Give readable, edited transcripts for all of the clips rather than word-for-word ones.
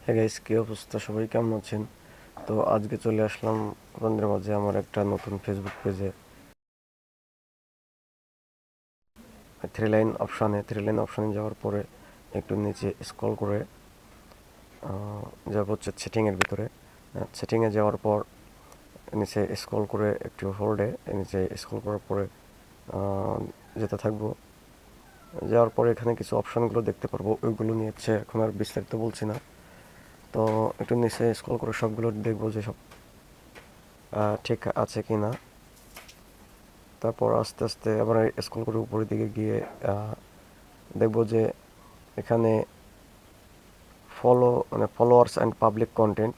হ্যাঁ গাইস, কি অবস্থা? সবাই কেমন আছেন? তো আজকে চলে আসলাম আপনাদের মাঝে আমার একটা নতুন ফেসবুক পেজে। থ্রি লাইন অপশানে যাওয়ার পরে একটু নিচে স্ক্রল করে যাব হচ্ছে সেটিংয়ের ভিতরে। সেটিংয়ে যাওয়ার পর নিচে স্ক্রল করে একটু হোল্ডে নিচে স্ক্রল করার পরে যেতে থাকবো। যাওয়ার পরে এখানে কিছু অপশানগুলো দেখতে পারবো, ওইগুলো নিয়ে হচ্ছে এখন আর বিস্তারিত বলছি না। তো একটু নিচে স্ক্রল করে সবগুলো দেখবো যে সব ঠিক আছে কি না। তারপর আস্তে আস্তে আবার স্ক্রল করে উপরের দিকে গিয়ে দেখব যে এখানে ফলোয়ার্স অ্যান্ড পাবলিক কন্টেন্ট,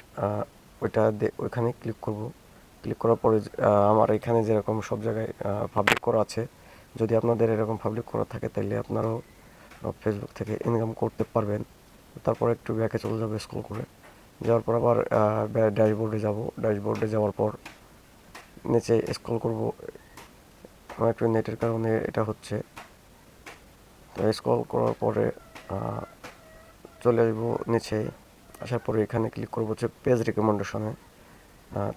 ওইখানে ক্লিক করব। ক্লিক করার পরে আমার এখানে যেরকম সব জায়গায় পাবলিক করা আছে, যদি আপনাদের এরকম পাবলিক করা থাকে তাহলে আপনারাও ফেসবুক থেকে ইনকাম করতে পারবেন। তারপর একটু ব্যাকে চলে যাবো স্ক্রল করে। যাওয়ার পর আবার ড্যাশবোর্ডে যাব। ড্যাশবোর্ডে যাওয়ার পর নিচে স্ক্রল করব। আমার একটু নেটের কারণে এটা হচ্ছে। তো স্ক্রল করার পরে চলে আসবো নিচে। আসার পরে এখানে ক্লিক করবো হচ্ছে পেজ রিকমেন্ডেশনে।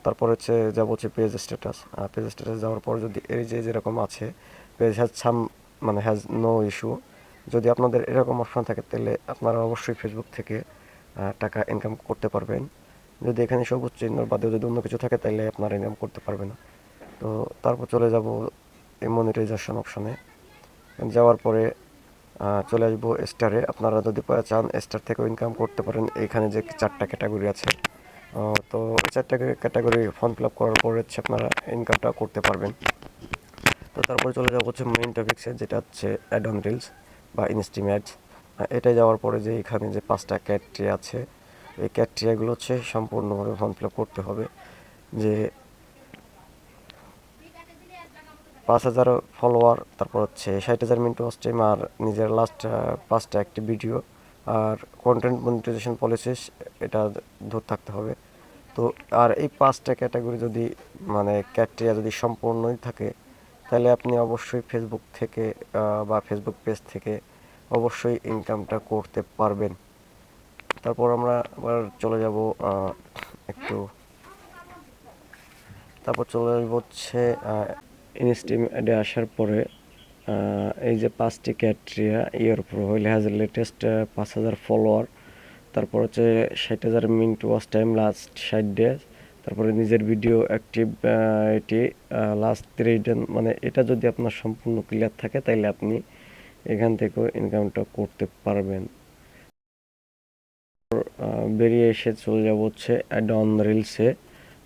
তারপর হচ্ছে যাবো হচ্ছে পেজ স্ট্যাটাস। পেজ স্ট্যাটাস যাওয়ার পর যদি এই যে যেরকম আছে, পেজ হ্যাজ সাম মানে হ্যাজ নো ইস্যু, যদি আপনাদের এরকম অপশন থাকে তাহলে আপনারা অবশ্যই ফেসবুক থেকে টাকা ইনকাম করতে পারবেন। যদি এখানে সবুজ চিহ্ন বাদেও যদি অন্য কিছু থাকে তাহলে আপনারা ইনকাম করতে পারবেন না। তো তারপর চলে যাব এই মনিটাইজেশন অপশনে। যাওয়ার পরে চলে আসবো স্টারে। আপনারা যদি চান স্টার থেকেও ইনকাম করতে পারেন। এইখানে যে চারটা ক্যাটাগরি আছে, তো এই চারটা ক্যাটাগরি ফর্ম ফিল আপ করার পরে হচ্ছে আপনারা ইনকামটা করতে পারবেন। তো তারপরে চলে যাবো হচ্ছে মেইন টপিক্সে, যেটা হচ্ছে অ্যাড অন রিলস বা ইনস্ট্রিম অ্যাডস। এটা যাওয়ার পরে যে এখানে যে 5টা ক্যাটরিয়া আছে, এই ক্যাটরিয়াগুলো হচ্ছে সম্পূর্ণভাবে ফর্ম ফিল আপ করতে হবে। যে 5,000 ফলোয়ার, তারপর হচ্ছে 60,000 মিনিট ওয়াচ টাইম, আর নিজের লাস্ট 5টা একটি ভিডিও, আর কন্টেন্ট মনিটাইজেশন পলিসিস, এটা ধরে থাকতে হবে। তো আর এই 5টা ক্যাটাগরি যদি মানে ক্যাটেরিয়া যদি সম্পূর্ণই থাকে, তাহলে আপনি অবশ্যই ফেসবুক থেকে বা ফেসবুক পেজ থেকে অবশ্যই ইনকামটা করতে পারবেন। তারপর আমরা আবার চলে যাব একটু, তারপর চলে আসবো হচ্ছে ইনস্টিম অ্যাডে আসার পরে এই যে 5টি criteria, your profile has latest 5,000 follower, তারপর হচ্ছে 60,000 minute watch time last 60 days, তারপরে নিজের ভিডিও অ্যাক্টিভ এটি লাস্ট 30 দিন। মানে এটা যদি আপনার সম্পূর্ণ ক্লিয়ার থাকে তাহলে আপনি এখান থেকেও ইনকামটা করতে পারবেন। বেরিয়ে এসে চলে যাব হচ্ছে অ্যাড অন রিলসে।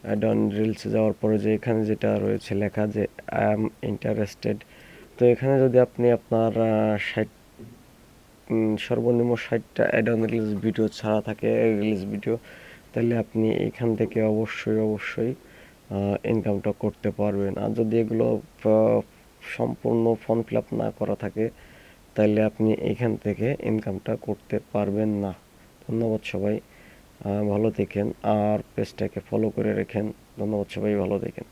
অ্যাড অন রিলসে যাওয়ার পরে যে এখানে যেটা রয়েছে লেখা যে আই অ্যাম ইন্টারেস্টেড, তো এখানে যদি আপনি আপনার 60 সর্বনিম্ন 60টা অ্যাড অন রিলিজ ভিডিও ছাড়া থাকে, রিলিজ ভিডিও, তাহলে আপনি এখান থেকে অবশ্যই ইনকামটা করতে পারবেন। আর যদি এগুলো সম্পূর্ণ ফর্ম ফিল আপ না করা থাকে তাহলে আপনি এখান থেকে ইনকামটা করতে পারবেন না। ধন্যবাদ সবাই, ভালো থাকেন আর পেজটাকে ফলো করে রাখেন। ধন্যবাদ সবাই, ভালো থাকেন।